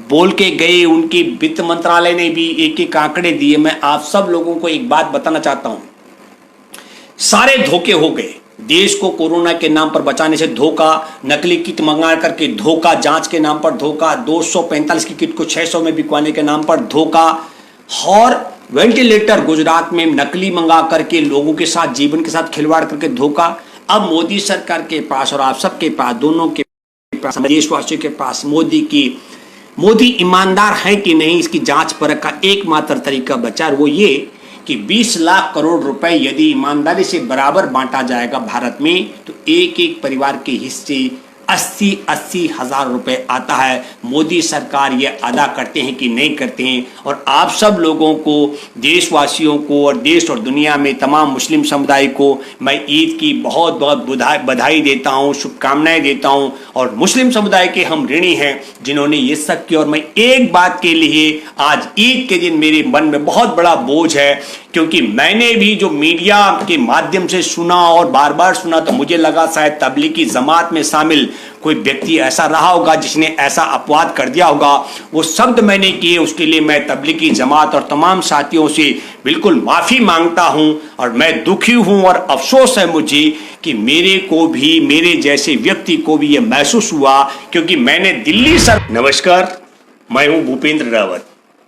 बोल के गए, उनके वित्त मंत्रालय ने भी एक एक आंकड़े दिए। मैं आप सब लोगों को एक बात बताना चाहता हूं, सारे धोखे हो गए। देश को कोरोना के नाम पर बचाने से धोखा, नकली किट मंगा करके धोखा, जांच के नाम पर धोखा, 245 की किट को 600 में बिकवाने के नाम पर धोखा, और वेंटिलेटर गुजरात में नकली मंगा करके लोगों के साथ, जीवन के साथ खिलवाड़ करके धोखा। अब मोदी सरकार के पास और आप सबके पास, दोनों के पास, देशवासियों के पास मोदी ईमानदार है कि नहीं, इसकी जांच परख का एकमात्र तरीका बचा, और वो ये कि 20 लाख करोड़ रुपए यदि ईमानदारी से बराबर बांटा जाएगा भारत में, तो एक एक परिवार के हिस्से 80-80 हजार रुपए आता है। मोदी सरकार ये अदा करते हैं कि नहीं करते हैं? और आप सब लोगों को, देशवासियों को और देश और दुनिया में तमाम मुस्लिम समुदाय को मैं ईद की बहुत बहुत बधाई देता हूं, शुभकामनाएं देता हूं। और मुस्लिम समुदाय के हम ऋणी हैं जिन्होंने ये सब किया। और मैं एक बात के लिए आज ईद के दिन मेरे मन में बहुत बड़ा बोझ है, क्योंकि मैंने भी जो मीडिया के माध्यम से सुना और बार बार सुना, तो मुझे लगा शायद तबलीगी जमात में शामिल कोई व्यक्ति ऐसा रहा होगा जिसने ऐसा अपवाद कर दिया होगा। वो शब्द मैंने किए, उसके लिए मैं तबलीगी जमात और तमाम साथियों से बिल्कुल माफी मांगता हूं। और मैं दुखी हूं और अफसोस है मुझे कि मेरे को भी, मेरे जैसे व्यक्ति को भी ये महसूस हुआ, क्योंकि मैंने दिल्ली सर। नमस्कार, मैं हूं भूपेंद्र रावत,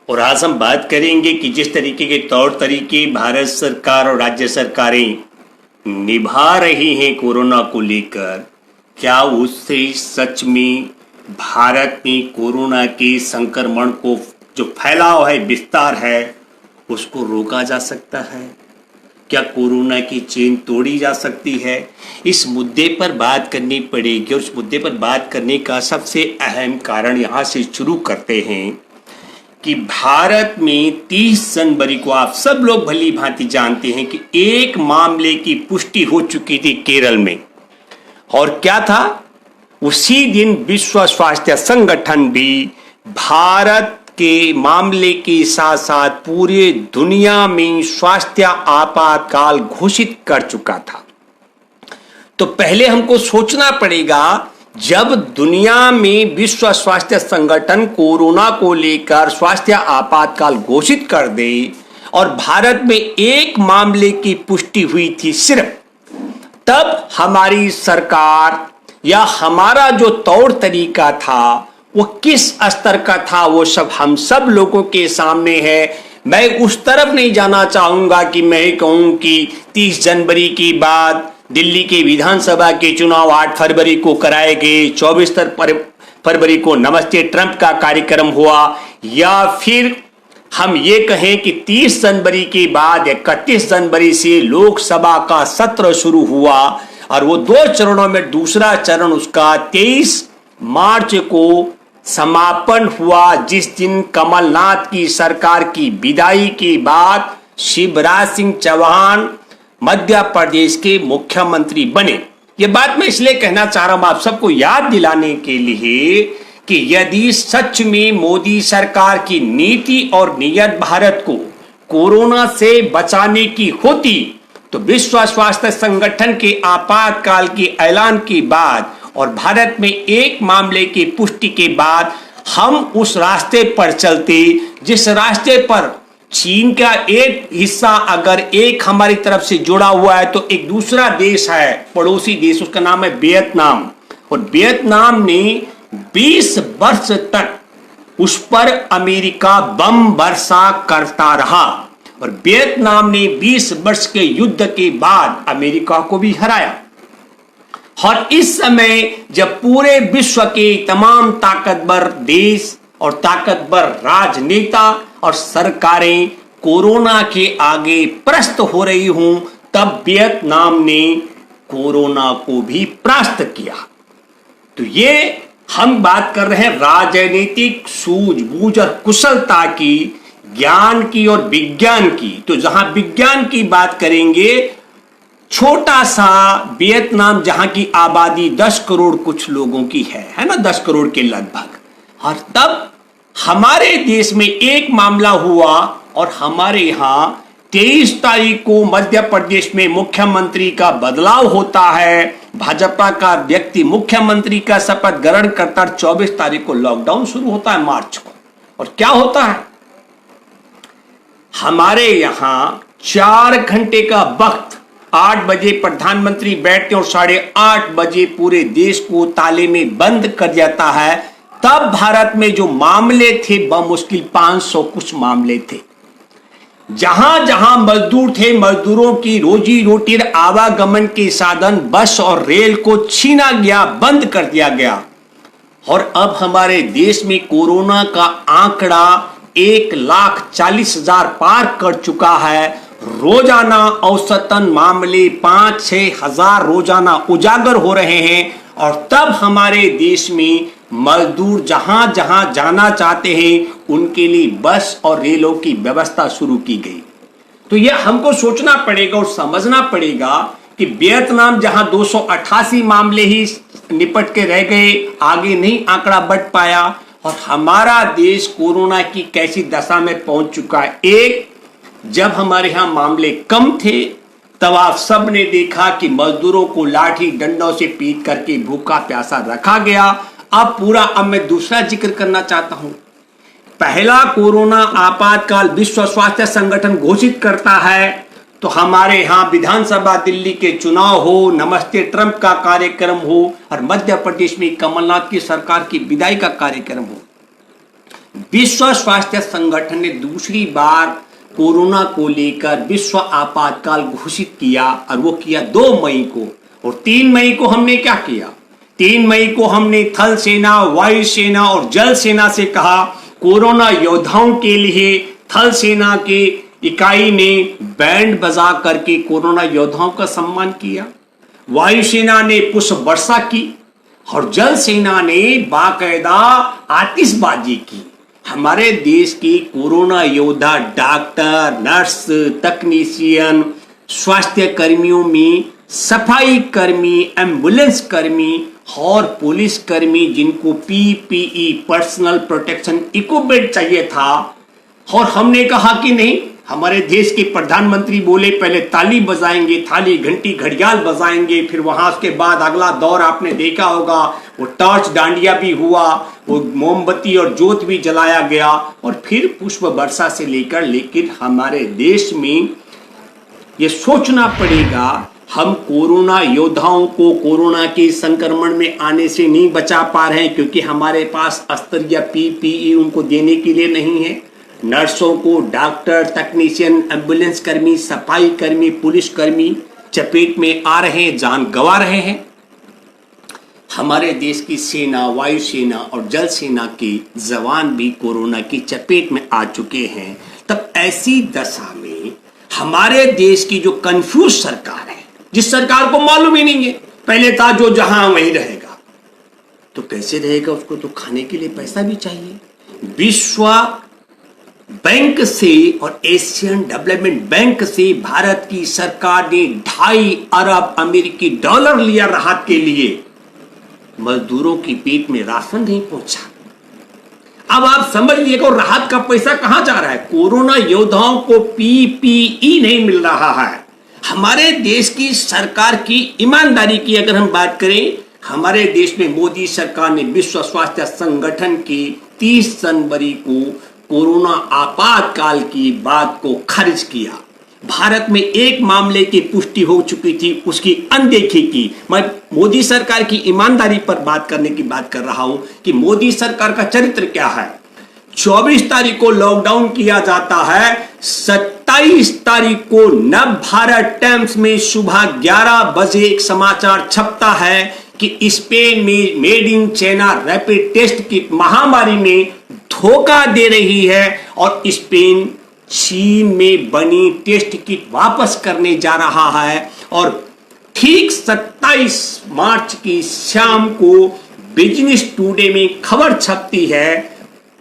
और आज हम बात करेंगे कि जिस तरीके के तौर तरीके भारत सरकार और राज्य सरकारें निभा रही हैं कोरोना को लेकर, क्या उससे सच में भारत में कोरोना के संक्रमण को जो फैलाव है, विस्तार है, उसको रोका जा सकता है? क्या कोरोना की चेन तोड़ी जा सकती है? इस मुद्दे पर बात करनी पड़ेगी। और इस मुद्दे पर बात करने का सबसे अहम कारण यहाँ से शुरू करते हैं कि भारत में 30 जनवरी को आप सब लोग भली भांति जानते हैं कि एक मामले की पुष्टि हो चुकी थी केरल में। और क्या था? उसी दिन विश्व स्वास्थ्य संगठन भी भारत के मामले के साथ साथ पूरे दुनिया में स्वास्थ्य आपातकाल घोषित कर चुका था। तो पहले हमको सोचना पड़ेगा, जब दुनिया में विश्व स्वास्थ्य संगठन कोरोना को लेकर स्वास्थ्य आपातकाल घोषित कर दे और भारत में एक मामले की पुष्टि हुई थी सिर्फ, तब हमारी सरकार या हमारा जो तौर तरीका था वो किस स्तर का था, वो सब हम सब लोगों के सामने है। मैं उस तरफ नहीं जाना चाहूंगा कि मैं कहूं कि 30 जनवरी के बाद दिल्ली के विधानसभा के चुनाव 8 फरवरी को कराए गए, 24 फरवरी को नमस्ते ट्रंप का कार्यक्रम हुआ, या फिर हम ये कहें कि 30 जनवरी के बाद 31 जनवरी से लोकसभा का सत्र शुरू हुआ, और वो 2 चरणों में दूसरा चरण उसका 23 मार्च को समापन हुआ, जिस दिन कमलनाथ की सरकार की विदाई के बाद शिवराज सिंह चौहान मध्य प्रदेश के मुख्यमंत्री बने। ये बात मैं इसलिए कहना चाह रहा हूं आप सबको याद दिलाने के लिए कि यदि सच में मोदी सरकार की नीति और नियत भारत को कोरोना से बचाने की होती, तो विश्व स्वास्थ्य संगठन के आपातकाल के ऐलान के बाद और भारत में एक मामले की पुष्टि के बाद हम उस रास्ते पर चलते जिस रास्ते पर चीन का एक हिस्सा अगर एक हमारी तरफ से जुड़ा हुआ है, तो एक दूसरा देश है, पड़ोसी देश, उसका नाम है वियतनाम। और वियतनाम ने 20 वर्ष तक उस पर अमेरिका बम वर्षा करता रहा, और वियतनाम ने 20 वर्ष के युद्ध के बाद अमेरिका को भी हराया। और इस समय जब पूरे विश्व के तमाम ताकतवर देश और ताकतवर राजनेता और सरकारें कोरोना के आगे परास्त हो रही हूं, तब वियतनाम ने कोरोना को भी परास्त किया। तो ये हम बात कर रहे हैं राजनीतिक सूझबूझ और कुशलता की, ज्ञान की और विज्ञान की। तो जहां विज्ञान की बात करेंगे, छोटा सा वियतनाम जहां की आबादी 10 करोड़ कुछ लोगों की है ना, 10 करोड़ के लगभग, और तब हमारे देश में एक मामला हुआ और हमारे यहां 23 तारीख को मध्य प्रदेश में मुख्यमंत्री का बदलाव होता है, भाजपा का व्यक्ति मुख्यमंत्री का शपथ ग्रहण करता, 24 तारीख को लॉकडाउन शुरू होता है मार्च को। और क्या होता है, हमारे यहां 4 घंटे का वक्त, 8 बजे प्रधानमंत्री बैठते और 8:30 बजे पूरे देश को ताले में बंद कर जाता है। तब भारत में जो मामले थे बमुश्किल 500 कुछ मामले थे। जहां जहां मजदूर थे, मजदूरों की रोजी रोटी आवागमन के साधन बस और रेल को छीना गया, बंद कर दिया गया। और अब हमारे देश में कोरोना का आंकड़ा 1,40,000 पार कर चुका है। रोजाना औसतन मामले 5-6 हजार रोजाना उजागर हो रहे हैं। और तब हमारे देश में मजदूर जहां जहां जाना चाहते हैं उनके लिए बस और रेलों की व्यवस्था शुरू की गई। तो यह हमको सोचना पड़ेगा और समझना पड़ेगा कि वियतनाम जहां 288 मामले ही निपट के रह गए, आगे नहीं आंकड़ा बढ़ पाया, और हमारा देश कोरोना की कैसी दशा में पहुंच चुका है। एक, जब हमारे यहां मामले कम थे तब आप सब ने देखा कि मजदूरों को लाठी डंडों से पीट करके भूखा प्यासा रखा गया। अब मैं दूसरा जिक्र करना चाहता हूं। पहला कोरोना आपातकाल विश्व स्वास्थ्य संगठन घोषित करता है तो हमारे यहां विधानसभा दिल्ली के चुनाव हो, नमस्ते ट्रंप का कार्यक्रम हो, और मध्य प्रदेश में कमलनाथ की सरकार की विदाई का कार्यक्रम हो। विश्व स्वास्थ्य संगठन ने दूसरी बार कोरोना को लेकर विश्व आपातकाल घोषित किया, और वो किया 2 मई को। और 3 मई को हमने क्या किया? 3 मई को हमने थल सेना, वायु सेना और जल सेना से कहा, कोरोना योद्धाओं के लिए थल सेना के इकाई ने बैंड बजा करके कोरोना योद्धाओं का सम्मान किया, वायुसेना ने पुष्प वर्षा की, और जल सेना ने बाकायदा आतिशबाजी की। हमारे देश के कोरोना योद्धा डॉक्टर, नर्स, तकनीशियन, स्वास्थ्य कर्मियों में सफाई कर्मी, एम्बुलेंस कर्मी और पुलिस कर्मी, जिनको पीपीई पर्सनल प्रोटेक्शन इक्विपमेंट चाहिए था, और हमने कहा कि नहीं, हमारे देश के प्रधानमंत्री बोले पहले ताली बजाएंगे, थाली घंटी घड़ियाल बजाएंगे, फिर वहां उसके बाद अगला दौर आपने देखा होगा, वो टॉर्च डांडिया भी हुआ, वो मोमबत्ती और जोत भी जलाया गया, और फिर पुष्प वर्षा से लेकर। लेकिन हमारे देश में ये सोचना पड़ेगा, हम कोरोना योद्धाओं को कोरोना के संक्रमण में आने से नहीं बचा पा रहे हैं क्योंकि हमारे पास अस्त्र या पीपीई उनको देने के लिए नहीं है। नर्सों को, डॉक्टर, तकनीशियन, एम्बुलेंस कर्मी, सफाई कर्मी, पुलिस कर्मी चपेट में आ रहे हैं, जान गंवा रहे हैं। हमारे देश की सेना, वायुसेना और जल सेना के जवान भी कोरोना की चपेट में आ चुके हैं। तब ऐसी दशा में हमारे देश की जो कंफ्यूज सरकार है, जिस सरकार को मालूम ही नहीं है, पहले था जो जहां वहीं रहेगा, तो कैसे रहेगा? उसको तो खाने के लिए पैसा भी चाहिए। विश्व बैंक से और एशियन डेवलपमेंट बैंक से भारत की सरकार ने 2.5 अरब अमेरिकी डॉलर लिया राहत के लिए। मजदूरों की पेट में राशन नहीं पहुंचा। अब आप समझ लीजिएगा राहत का पैसा कहां जा रहा है? कोरोना योद्धाओं को पीपीई नहीं मिल रहा है। हमारे देश की सरकार की ईमानदारी की अगर हम बात करें, हमारे देश में मोदी सरकार ने विश्व स्वास्थ्य संगठन की 30 जनवरी को कोरोना आपातकाल की बात को खारिज किया। भारत में एक मामले की पुष्टि हो चुकी थी, उसकी अनदेखी की। मैं मोदी सरकार की ईमानदारी पर बात करने की बात कर रहा हूं कि मोदी सरकार का चरित्र क्या है। 24 तारीख को लॉकडाउन किया जाता है, 27 तारीख को नव भारत टाइम्स में सुबह 11 बजे एक समाचार छपता है कि स्पेन में made in China rapid test की महामारी में धोखा दे रही है और स्पेन चीन में बनी टेस्ट किट वापस करने जा रहा है। और ठीक 27 मार्च की शाम को बिजनेस टुडे में खबर छपती है,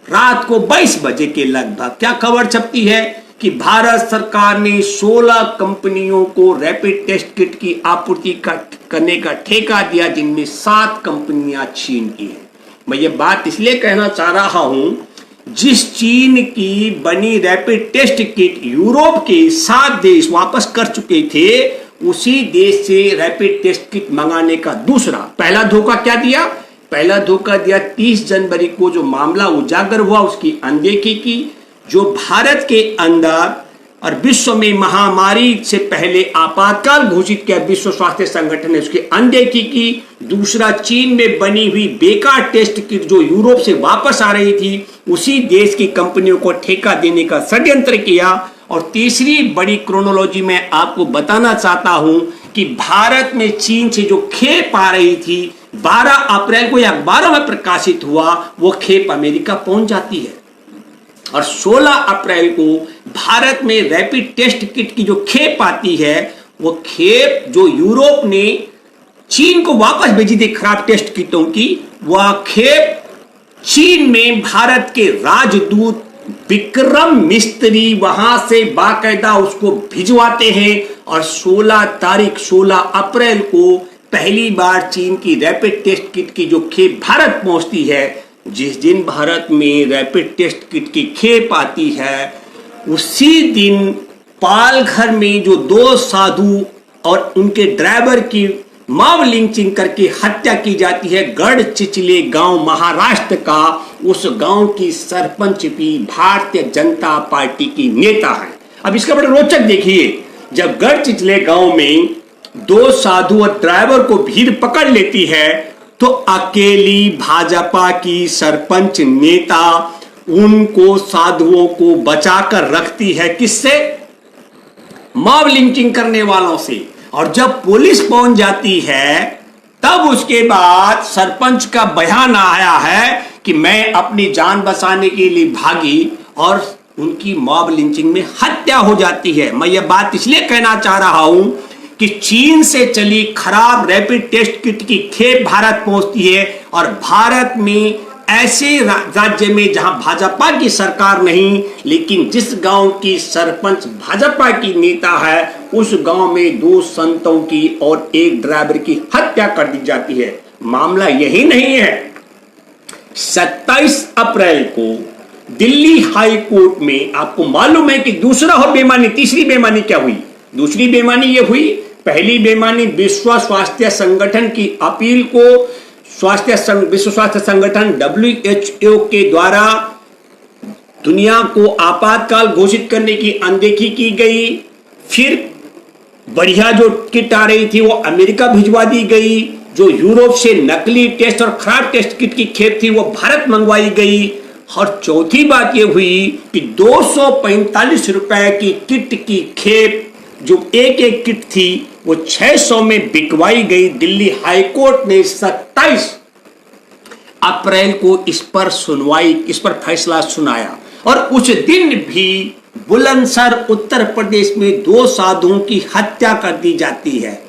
रात को 22 बजे के लगभग। क्या खबर छपती है कि भारत सरकार ने 16 कंपनियों को रैपिड टेस्ट किट की आपूर्ति करने का ठेका दिया, जिनमें 7 कंपनियां चीन की हैं। मैं ये बात इसलिए कहना चाह रहा हूं, जिस चीन की बनी रैपिड टेस्ट किट यूरोप के 7 देश वापस कर चुके थे, उसी देश से रैपिड टेस्ट किट मंगाने का दूसरा पहला धोखा क्या दिया पहला धोखा दिया 30 जनवरी को जो मामला उजागर हुआ उसकी अनदेखी की, जो भारत के अंदर और विश्व में महामारी से पहले आपातकाल घोषित किया विश्व स्वास्थ्य संगठन ने उसकी अनदेखी की। दूसरा, चीन में बनी हुई बेकार टेस्ट किट जो यूरोप से वापस आ रही थी उसी देश की कंपनियों को ठेका देने का षड्यंत्र किया। और तीसरी बड़ी क्रोनोलॉजी में आपको बताना चाहता हूं कि भारत में चीन से जो खेप आ रही थी 12 अप्रैल को या अखबारों में प्रकाशित हुआ, वो खेप अमेरिका पहुंच जाती है और 16 अप्रैल को भारत में रैपिड टेस्ट किट की जो खेप आती है, वो खेप जो यूरोप ने चीन को वापस भेजी थी खराब टेस्ट किटों की, वह खेप चीन में भारत के राजदूत विक्रम मिस्त्री वहां से बाकायदा उसको भिजवाते हैं और 16 अप्रैल को पहली बार चीन की रैपिड टेस्ट किट की जो खेप भारत पहुंचती है। जिस दिन भारत में रैपिड टेस्ट किट की खेप आती है उसी दिन पालघर में जो 2 साधु और उनके ड्राइवर की मॉब लिंचिंग करके हत्या की जाती है। गढ़चिचले गांव महाराष्ट्र का, उस गांव की सरपंच भी भारतीय जनता पार्टी की नेता है। अब इसका बड़ा रोचक देखिए, जब गढ़चिचले गांव में 2 साधु और ड्राइवर को भीड़ पकड़ लेती है तो अकेली भाजपा की सरपंच नेता उनको साधुओं को बचाकर रखती है। किससे? मॉब लिंचिंग करने वालों से। और जब पुलिस पहुंच जाती है तब उसके बाद सरपंच का बयान आया है कि मैं अपनी जान बचाने के लिए भागी और उनकी मॉब लिंचिंग में हत्या हो जाती है। मैं ये बात इसलिए कहना चाह रहा हूं कि चीन से चली खराब रैपिड टेस्ट किट की खेप भारत पहुंचती है और भारत में ऐसे राज्य में जहां भाजपा की सरकार नहीं, लेकिन जिस गांव की सरपंच भाजपा की नेता है उस गांव में 2 संतों की और 1 ड्राइवर की हत्या कर दी जाती है। मामला यही नहीं है, 27 अप्रैल को दिल्ली हाई कोर्ट में आपको मालूम है कि दूसरा और बेईमानी, तीसरी बेईमानी क्या हुई? दूसरी बेईमानी ये हुई, पहली बेईमानी विश्व स्वास्थ्य संगठन की अपील को विश्व स्वास्थ्य संगठन WHO के द्वारा दुनिया को आपातकाल घोषित करने की अनदेखी की गई। फिर बढ़िया जो किट आ रही थी वो अमेरिका भिजवा दी गई, जो यूरोप से नकली टेस्ट और खराब टेस्ट किट की खेप थी वो भारत मंगवाई गई। और चौथी बात ये हुई कि 245 रुपए की किट की खेप जो एक किट थी वो 600 में बिकवाई गई। दिल्ली हाई कोर्ट ने 27 अप्रैल को इस पर फैसला सुनाया और उस दिन भी बुलंदशहर उत्तर प्रदेश में 2 साधुओं की हत्या कर दी जाती है।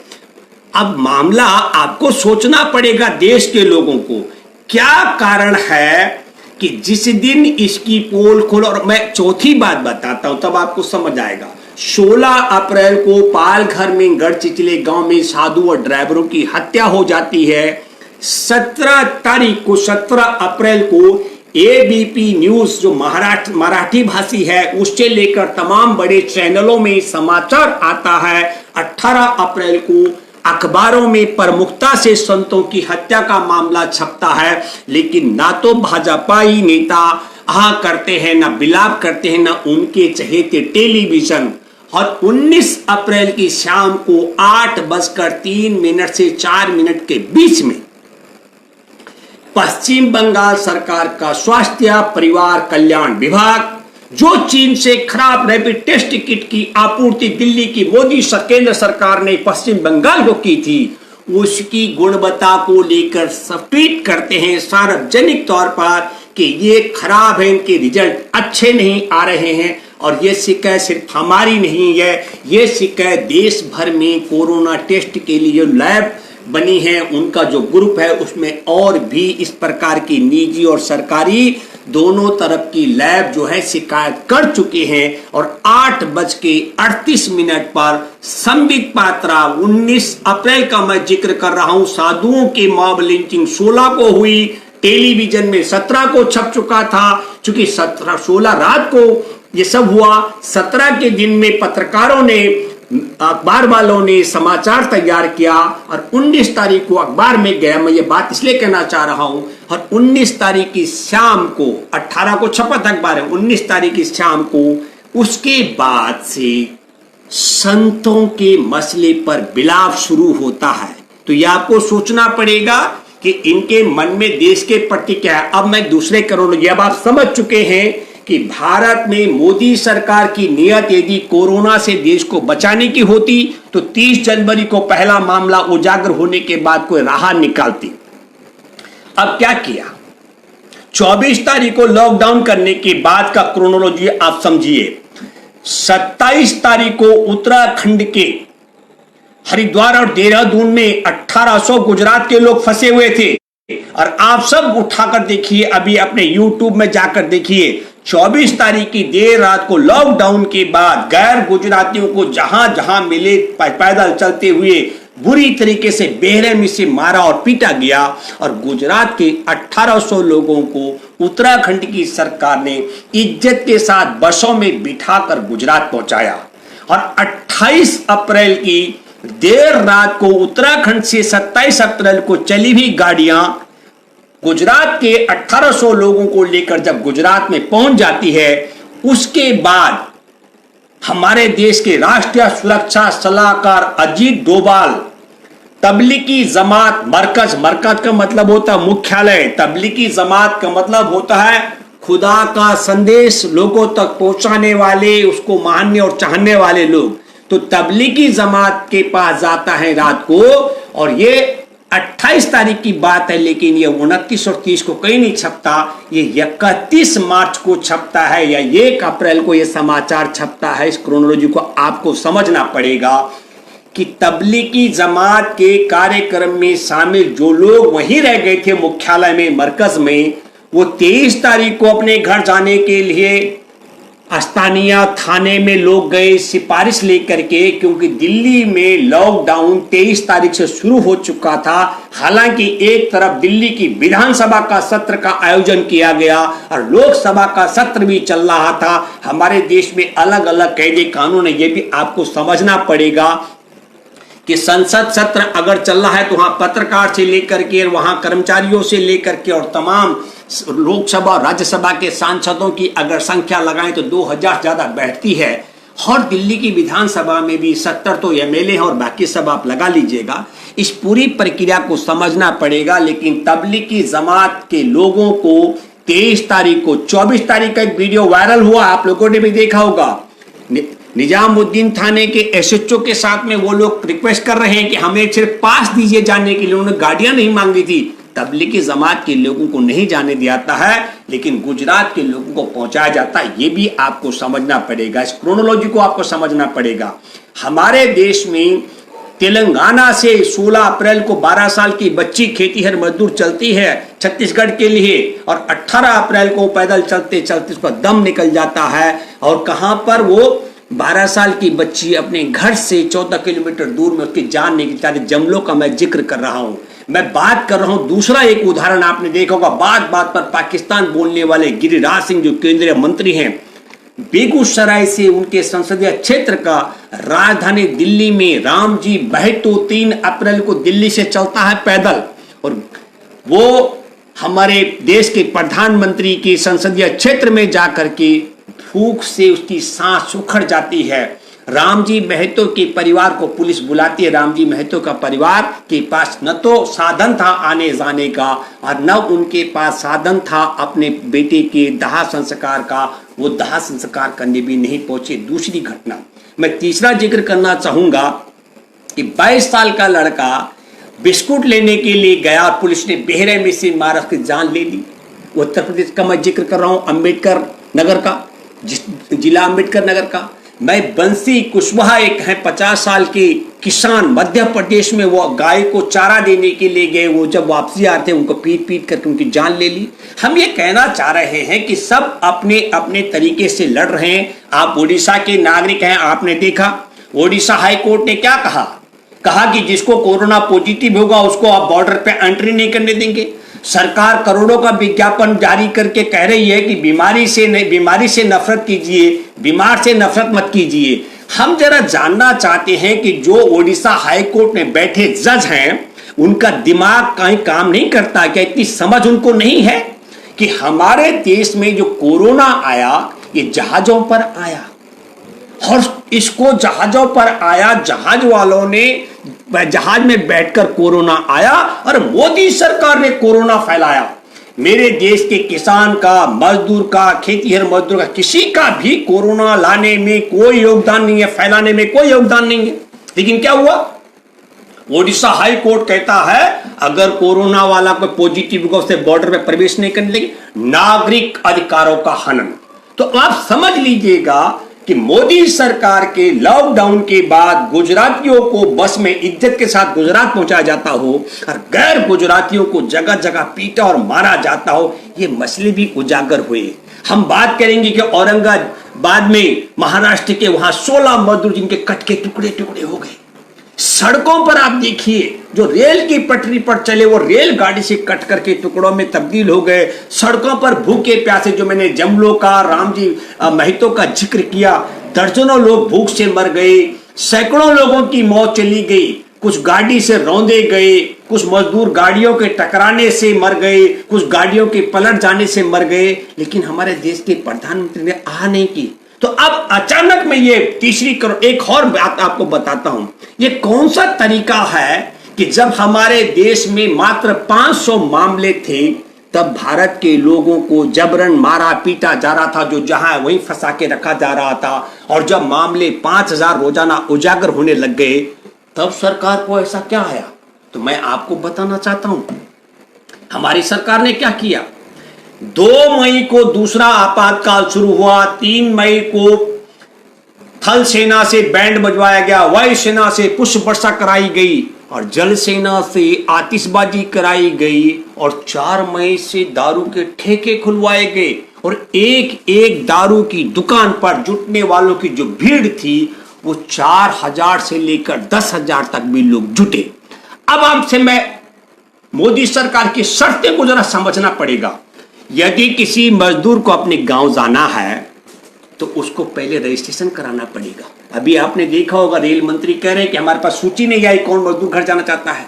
अब मामला आपको सोचना पड़ेगा, देश के लोगों को, क्या कारण है कि जिस दिन इसकी पोल खोल, और मैं चौथी बात बताता हूं तब आपको समझ आएगा। 16 अप्रैल को पालघर में गढ़चिचले गांव में साधु और ड्राइवरों की हत्या हो जाती है। 17 अप्रैल को ABP न्यूज जो मराठी भाषी है उससे लेकर तमाम बड़े चैनलों में समाचार आता है। 18 अप्रैल को अखबारों में प्रमुखता से संतों की हत्या का मामला छपता है, लेकिन ना तो भाजपाई नेता आह करते हैं, ना बिलाप करते हैं, ना उनके चहेते टेलीविजन। और 19 अप्रैल की शाम को 8:03 से 4 के बीच में पश्चिम बंगाल सरकार का स्वास्थ्य परिवार कल्याण विभाग, जो चीन से खराब रैपिड टेस्ट किट की आपूर्ति दिल्ली की मोदी केंद्र सरकार ने पश्चिम बंगाल को की थी, उसकी गुणवत्ता को लेकर ट्वीट करते हैं सार्वजनिक तौर पर कि ये खराब है, इनके रिजल्ट अच्छे नहीं आ रहे हैं। और ये शिकायत सिर्फ हमारी नहीं है, ये शिकायत देश भर में कोरोना टेस्ट के लिए जो लैब बनी है उनका जो ग्रुप है उसमें और भी इस प्रकार की निजी और सरकारी दोनों तरफ की लैब जो है शिकायत कर चुके हैं। और 8:38 पर संबित पात्रा, 19 अप्रैल का मैं जिक्र कर रहा हूं, साधुओं की मॉब लिंचिंग 16 को हुई, टेलीविजन में 17 को छप चुका था। चूंकि 16 रात को ये सब हुआ, 17 के दिन में पत्रकारों ने अखबार वालों ने समाचार तैयार किया और 19 तारीख को अखबार में गया। मैं ये बात इसलिए कहना चाह रहा हूं, और 19 तारीख की शाम को, 18 को छपा था अखबार है, 19 तारीख की शाम को उसके बाद से संतों के मसले पर बिलाव शुरू होता है। तो यह आपको सोचना पड़ेगा कि इनके मन में देश के प्रति क्या है। अब मैं दूसरे क्रोनोलॉजी, अब आप समझ चुके हैं कि भारत में मोदी सरकार की नियत यदि कोरोना से देश को बचाने की होती तो 30 जनवरी को पहला मामला उजागर होने के बाद कोई राह निकालती। अब क्या किया, 24 तारीख को लॉकडाउन करने के बाद का क्रोनोलॉजी आप समझिए। 27 तारीख को उत्तराखंड के हरिद्वार और देहरादून में 1800 गुजरात के लोग फंसे हुए थे, और आप सब उठाकर देखिए, अभी अपने YouTube में जाकर देखिए, 24 तारीख की देर रात को लॉकडाउन के बाद गैर गुजरातियों को जहां जहां मिले पैदल चलते हुए बुरी तरीके से बेरहमी से मारा और पीटा गया, और गुजरात के 1800 लोगों को उत्तराखंड की सरकार ने इज्जत के साथ बसों में बिठाकर गुजरात पहुंचाया। और 28 अप्रैल की देर रात को उत्तराखंड से 27 अप्रैल को चली हुई गाड़ियां गुजरात के 1800 लोगों को लेकर जब गुजरात में पहुंच जाती है, उसके बाद हमारे देश के राष्ट्रीय सुरक्षा सलाहकार अजीत डोभाल तबलीगी जमात मरकज, मरकज का मतलब होता है मुख्यालय, तबलीगी जमात का मतलब होता है खुदा का संदेश लोगों तक पहुंचाने वाले, उसको मानने और चाहने वाले लोग। तो तबलीगी जमात के पास जाता है रात को, और ये 28 तारीख की बात है, लेकिन ये 29 और 30 को कहीं नहीं छपता, ये 31 मार्च को छपता है या 1 अप्रैल को ये समाचार छपता है। इस क्रोनोलॉजी को आपको समझना पड़ेगा कि तबलीगी जमात के कार्यक्रम में शामिल जो लोग वहीं रह गए थे मुख्यालय में, मरकज में, वो 23 तारीख को अपने घर जाने के लिए स्थानीय थाने में लोग गए सिफारिश लेकर के, क्योंकि दिल्ली में लॉकडाउन 23 तारीख से शुरू हो चुका था। हालांकि एक तरफ दिल्ली की विधानसभा का सत्र का आयोजन किया गया और लोकसभा का सत्र भी चल रहा था। हमारे देश में अलग अलग कायदे कानून है, ये भी आपको समझना पड़ेगा कि संसद सत्र अगर चल रहा है तो वहां पत्रकार से लेकर के, वहां कर्मचारियों से लेकर के और तमाम लोकसभा और राज्यसभा के सांसदों की अगर संख्या लगाएं तो 2000 ज्यादा बैठती है। और दिल्ली की विधानसभा में भी 70 तो एमएलए हैं और बाकी सब आप लगा लीजिएगा। इस पूरी प्रक्रिया को समझना पड़ेगा। लेकिन तबलीगी जमात के लोगों को 23 तारीख को, 24 तारीख का एक वीडियो वायरल हुआ, आप लोगों ने भी देखा होगा, निजामुद्दीन थाने के एसएचओ के साथ में वो लोग रिक्वेस्ट कर रहे हैं कि हमें सिर्फ पास दीजिए जाने के लिए। उन्होंने गाड़ियां नहीं मांगी थी, तबलीगी जमात के लोगों को नहीं जाने दिया है, लेकिन गुजरात के लोगों को पहुंचाया जाता है। ये भी आपको समझना पड़ेगा, इस क्रोनोलॉजी को आपको समझना पड़ेगा। हमारे देश में तेलंगाना से 16 अप्रैल को 12 साल की बच्ची खेतीहर मजदूर चलती है छत्तीसगढ़ के लिए, और 18 अप्रैल को पैदल चलते चलते उसका दम निकल जाता है। और कहां पर वो 12 साल की बच्ची अपने घर से 14 किलोमीटर दूर में उसकी जान निकल जाती। जमलों का मैं जिक्र कर रहा हूं, मैं बात कर रहा हूं। दूसरा एक उदाहरण आपने देखा होगा, बात बात पर पाकिस्तान बोलने वाले गिरिराज सिंह जो केंद्रीय मंत्री हैं, बेगूसराय से उनके संसदीय क्षेत्र का राजधानी दिल्ली में रामजी बहतो 3 अप्रैल को दिल्ली से चलता है पैदल, और वो हमारे देश के प्रधानमंत्री के संसदीय क्षेत्र में जाकर के भूख से उसकी सांस उखड़ जाती है। रामजी महतो के परिवार को पुलिस बुलाती है। रामजी महतो का परिवार के पास न तो साधन था आने जाने का, और न उनके पास साधन था अपने बेटे के दाह संस्कार का, वो दाह संस्कार करने भी नहीं पहुंचे। दूसरी घटना मैं तीसरा जिक्र करना चाहूंगा कि 22 साल का लड़का बिस्कुट लेने के लिए गया, पुलिस ने बेरहमी से मार उसकी जान ले ली। उत्तर प्रदेश का मैं जिक्र कर रहा हूं, अम्बेडकर नगर का, जिला अम्बेडकर नगर का। मैं बंसी कुशवाहा एक है 50 साल के किसान, मध्य प्रदेश में वो गाय को चारा देने के लिए गए, वो जब वापसी आते उनको पीट पीट करके उनकी जान ले ली। हम ये कहना चाह रहे हैं कि सब अपने अपने तरीके से लड़ रहे हैं। आप उड़ीसा के नागरिक हैं, आपने देखा उड़ीसा हाई कोर्ट ने क्या कहा कि जिसको कोरोना पॉजिटिव होगा उसको आप बॉर्डर पे एंट्री नहीं करने देंगे। सरकार करोड़ों का विज्ञापन जारी करके कह रही है कि बीमारी से नफरत कीजिए, बीमार से नफरत मत कीजिए। हम जरा जानना चाहते हैं कि जो ओडिशा हाई कोर्ट में बैठे जज हैं उनका दिमाग कहीं काम नहीं करता क्या? इतनी समझ उनको नहीं है कि हमारे देश में जो कोरोना आया ये जहाजों पर आया, और इसको जहाजों पर आया, जहाज वालों ने जहाज में बैठकर कोरोना आया और मोदी सरकार ने कोरोना फैलाया। मेरे देश के किसान का, मजदूर का, खेतीहर मजदूर का, किसी का भी कोरोना लाने में कोई योगदान नहीं है, फैलाने में कोई योगदान नहीं है। लेकिन क्या हुआ? ओडिशा हाई कोर्ट कहता है अगर कोरोना वाला कोई पॉजिटिव होगा उसे बॉर्डर पे प्रवेश नहीं करने देंगे, नागरिक अधिकारों का हनन। तो आप समझ लीजिएगा कि मोदी सरकार के लॉकडाउन के बाद गुजरातियों को बस में इज्जत के साथ गुजरात पहुंचाया जाता हो और गैर गुजरातियों को जगह जगह पीटा और मारा जाता हो, ये मसले भी उजागर हुए। हम बात करेंगे कि औरंगाबाद में महाराष्ट्र के वहां 16 मजदूर जिनके कट के टुकड़े टुकड़े हो गए। सड़कों पर आप देखिए जो रेल की पटरी पर चले वो रेल गाड़ी से कट करके टुकड़ों में तब्दील हो गए। सड़कों पर भूखे प्यासे, जो मैंने जमलों का, रामजी महितो का जिक्र किया, दर्जनों लोग भूख से मर गए, सैकड़ों लोगों की मौत चली गई, कुछ गाड़ी से रौंदे गए, कुछ मजदूर गाड़ियों के टकराने से मर गए, कुछ गाड़ियों के पलट जाने से मर गए। लेकिन हमारे देश के प्रधानमंत्री ने आह नहीं की। तो अब अचानक मैं ये तीसरी एक और बात आपको बताता हूं। ये कौन सा तरीका है कि जब हमारे देश में मात्र 500 मामले थे तब भारत के लोगों को जबरन मारा पीटा जा रहा था, जो जहां वहीं फंसा के रखा जा रहा था, और जब मामले 5000 रोजाना उजागर होने लग गए तब सरकार को ऐसा क्या आया? तो मैं आपको बताना चाहता हूं हमारी सरकार ने क्या किया। 2 मई को दूसरा आपातकाल शुरू हुआ, 3 मई को थल सेना से बैंड बजवाया गया, वायु सेना से पुष्प वर्षा कराई गई और जल सेना से आतिशबाजी कराई गई, और 4 मई से दारू के ठेके खुलवाए गए, और एक एक दारू की दुकान पर जुटने वालों की जो भीड़ थी वो 4000 से लेकर 10,000 तक भी लोग जुटे। अब आपसे मैं मोदी सरकार की शर्तें को जरा समझना पड़ेगा। यदि किसी मजदूर को अपने गांव जाना है तो उसको पहले रजिस्ट्रेशन कराना पड़ेगा। अभी आपने देखा होगा रेल मंत्री कह रहे हैं कि हमारे पास सूची नहीं आई कौन मजदूर घर जाना चाहता है।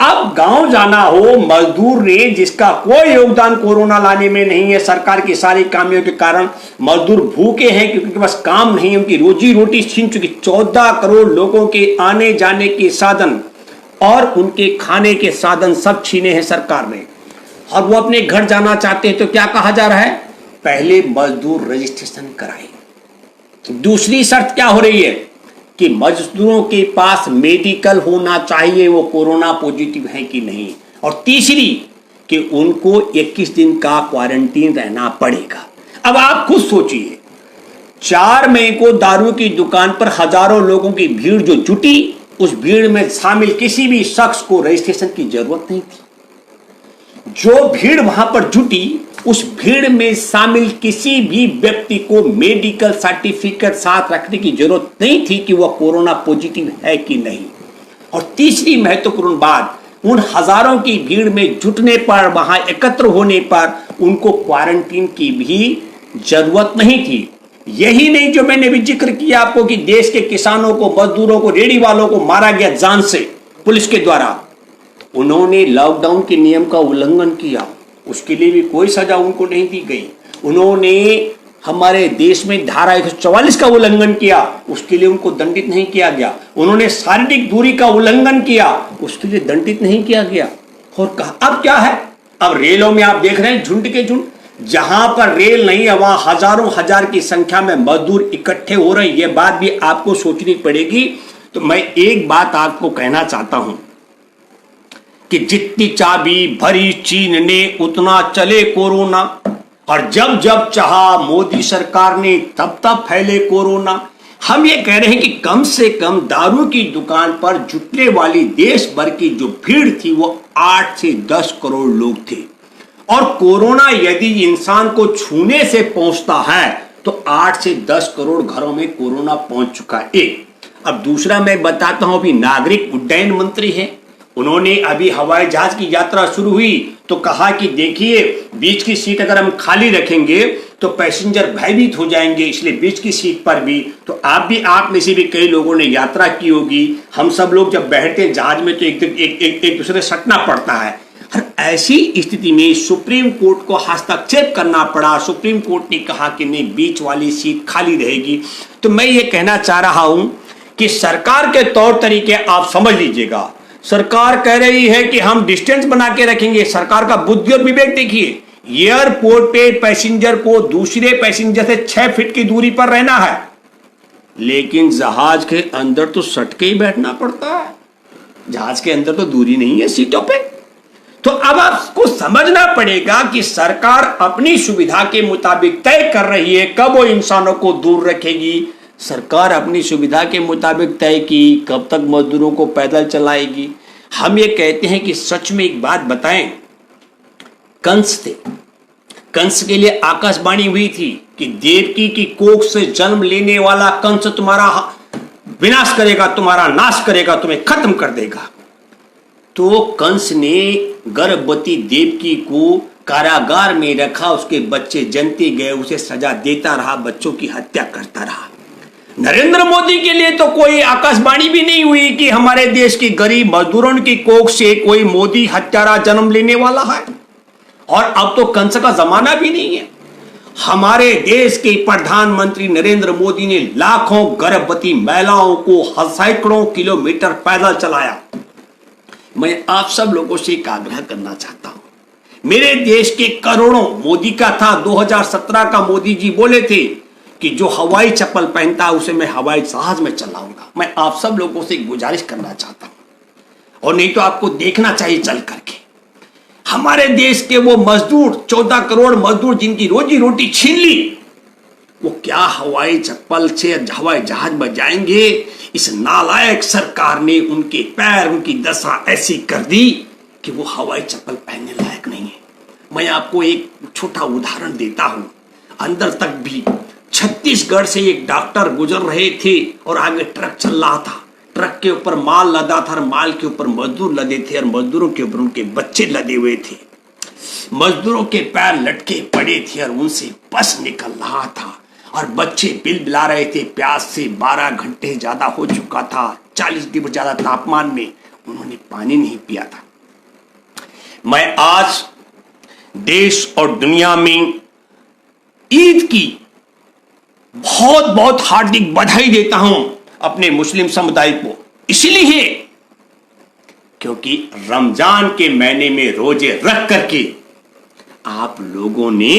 अब गांव जाना हो मजदूर ने जिसका कोई योगदान कोरोना लाने में नहीं है, सरकार की सारी कामियों के कारण मजदूर भूखे हैं क्योंकि उनके पास काम नहीं है, उनकी रोजी रोटी छीन चुकी। 14 करोड़ लोगों के आने जाने के साधन और उनके खाने के साधन सब छीने हैं सरकार ने, और वो अपने घर जाना चाहते हैं। तो क्या कहा जा रहा है? पहले मजदूर रजिस्ट्रेशन कराएं। दूसरी शर्त क्या हो रही है कि मजदूरों के पास मेडिकल होना चाहिए, वो कोरोना पॉजिटिव है कि नहीं। और तीसरी कि उनको 21 दिन का क्वारंटीन रहना पड़ेगा। अब आप खुद सोचिए, 4 मई को दारू की दुकान पर हजारों लोगों की भीड़ जो जुटी, उस भीड़ में शामिल किसी भी शख्स को रजिस्ट्रेशन की जरूरत नहीं थी। जो भीड़ वहां पर जुटी उस भीड़ में शामिल किसी भी व्यक्ति को मेडिकल सर्टिफिकेट साथ रखने की जरूरत नहीं थी कि वह कोरोना पॉजिटिव है कि नहीं। और तीसरी महत्वपूर्ण बात, उन हजारों की भीड़ में जुटने पर, वहां एकत्र होने पर उनको क्वारंटीन की भी जरूरत नहीं थी। यही नहीं जो मैंने भी जिक्र किया आपको कि देश के किसानों को, मजदूरों को, रेडी वालों को मारा गया जान से पुलिस के द्वारा। उन्होंने लॉकडाउन के नियम का उल्लंघन किया, उसके लिए भी कोई सजा उनको नहीं दी गई। उन्होंने हमारे देश में धारा 144 का उल्लंघन किया, उसके लिए उनको दंडित नहीं किया गया। उन्होंने शारीरिक दूरी का उल्लंघन किया, उसके लिए दंडित नहीं किया गया। और कहा अब क्या है? अब रेलों में आप देख रहे हैं झुंड के झुंड, जहां पर रेल नहीं है वहां हजारों हजार की संख्या में मजदूर इकट्ठे हो रहे हैं। यह बात भी आपको सोचनी पड़ेगी। तो मैं एक बात आपको कहना चाहता हूं कि जितनी चाबी भरी चीन ने उतना चले कोरोना, और जब जब चाहा मोदी सरकार ने तब तब फैले कोरोना। हम ये कह रहे हैं कि कम से कम दारू की दुकान पर जुटने वाली देश भर की जो भीड़ थी वो 8 से 10 करोड़ लोग थे। और कोरोना यदि इंसान को छूने से पहुंचता है तो 8 से 10 करोड़ घरों में कोरोना पहुंच चुका है। एक अब दूसरा मैं बताता हूं, अभी नागरिक उड्डयन मंत्री है, उन्होंने अभी हवाई जहाज की यात्रा शुरू हुई तो कहा कि देखिए बीच की सीट अगर हम खाली रखेंगे तो पैसेंजर भयभीत हो जाएंगे, इसलिए बीच की सीट पर भी। तो आप में से भी कई लोगों ने यात्रा की होगी। हम सब लोग जब बैठते हैं जहाज में तो एक दूसरे से सटना पड़ता है। और ऐसी स्थिति में सुप्रीम कोर्ट को हस्तक्षेप करना पड़ा। सुप्रीम कोर्ट ने कहा कि नहीं, बीच वाली सीट खाली रहेगी। तो मैं ये कहना चाह रहा हूं कि सरकार के तौर तरीके आप समझ लीजिएगा। सरकार कह रही है कि हम डिस्टेंस बना के रखेंगे। सरकार का बुद्धि और विवेक देखिए, एयरपोर्ट पे पैसेंजर को दूसरे पैसेंजर से 6 फीट की दूरी पर रहना है, लेकिन जहाज के अंदर तो सट के ही बैठना पड़ता है। जहाज के अंदर तो दूरी नहीं है सीटों पे। तो अब आपको समझना पड़ेगा कि सरकार अपनी सुविधा के मुताबिक तय कर रही है कब वो इंसानों को दूर रखेगी। सरकार अपनी सुविधा के मुताबिक तय की, कब तक मजदूरों को पैदल चलाएगी। हम ये कहते हैं कि सच में एक बात बताएं, कंस थे, कंस के लिए आकाशवाणी हुई थी कि देवकी की कोख से जन्म लेने वाला कंस तुम्हारा विनाश करेगा, तुम्हारा नाश करेगा, तुम्हें खत्म कर देगा। तो कंस ने गर्भवती देवकी को कारागार में रखा, उसके बच्चे जन्मते गए, उसे सजा देता रहा, बच्चों की हत्या करता रहा। नरेंद्र मोदी के लिए तो कोई आकाशवाणी भी नहीं हुई कि हमारे देश की गरीब मजदूरों की कोख से कोई मोदी हत्यारा जन्म लेने वाला है। और अब तो कंस का जमाना भी नहीं है। हमारे देश के प्रधानमंत्री नरेंद्र मोदी ने लाखों गर्भवती महिलाओं को सैकड़ों किलोमीटर पैदल चलाया। मैं आप सब लोगों से एक आग्रह करना चाहता हूं, मेरे देश के करोड़ों, मोदी का था 2017 का, मोदी जी बोले थे कि जो हवाई चप्पल पहनता है उसे मैं हवाई जहाज में चलाऊंगा। मैं आप सब लोगों से गुजारिश करना चाहता हूं, और नहीं तो आपको देखना चाहिए चल करके हमारे देश के वो मजदूर, 14 करोड़ मजदूर जिनकी रोजी रोटी छीन ली, वो क्या हवाई चप्पल से हवाई जहाज में जाएंगे? इस नालायक सरकार ने उनके पैर, उनकी दशा ऐसी कर दी कि वो हवाई चप्पल पहनने लायक नहीं है। मैं आपको एक छोटा उदाहरण देता हूं। अंदर तक भी छत्तीसगढ़ से एक डॉक्टर गुजर रहे थे और आगे ट्रक चल रहा था। ट्रक के ऊपर माल लदा था और माल के ऊपर मजदूर लदे थे और मजदूरों के ऊपर उनके बच्चे लदे हुए थे। मजदूरों के पैर लटके पड़े थे और उनसे पस निकल रहा था और बच्चे बिलबिला रहे थे प्यास से। 12 घंटे ज्यादा हो चुका था, 40 डिग्री ज्यादा तापमान में उन्होंने पानी नहीं पिया था। मैं आज देश और दुनिया में ईद की बहुत बहुत हार्दिक बधाई देता हूं अपने मुस्लिम समुदाय को, इसलिए क्योंकि रमजान के महीने में रोजे रख करके आप लोगों ने